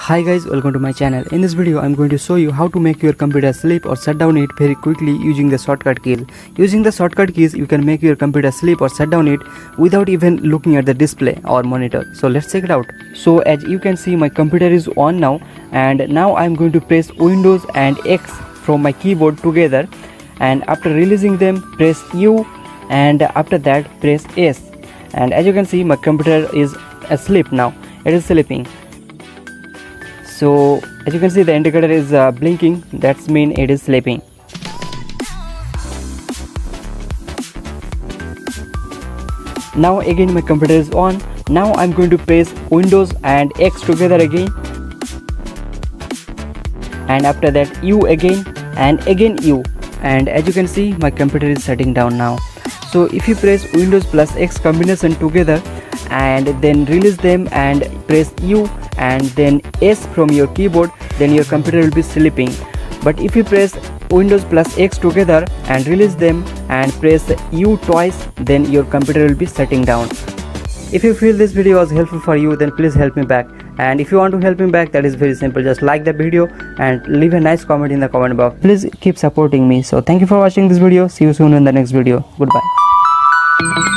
Hi guys, welcome to my channel. In this video I'm going to show you how to make your computer sleep or shut down it very quickly using the shortcut keys. Using the shortcut keys you can make your computer sleep or shut down it without even looking at the display or monitor. So let's check it out. So as you can see, my computer is on now, and now I'm going to press Windows and X from my keyboard together, and after releasing them press U, and after that press S, and as you can see my computer is asleep now. It is sleeping. So as you can see the indicator is blinking, that's mean it is sleeping. Now again my computer is on. Now I'm going to press Windows and X together again, and after that U again, and again U, and as you can see my computer is shutting down now. So if you press Windows plus X combination together and then release them and press U and then S from your keyboard, then your computer will be sleeping. But if you press Windows plus X together and release them and press U twice, then your computer will be shutting down. If you feel this video was helpful for you, then please help me back. And if you want to help me back, that is very simple. Just like the video and leave a nice comment in the comment box. Please keep supporting me. So thank you for watching this video. See you soon in the next video. Goodbye.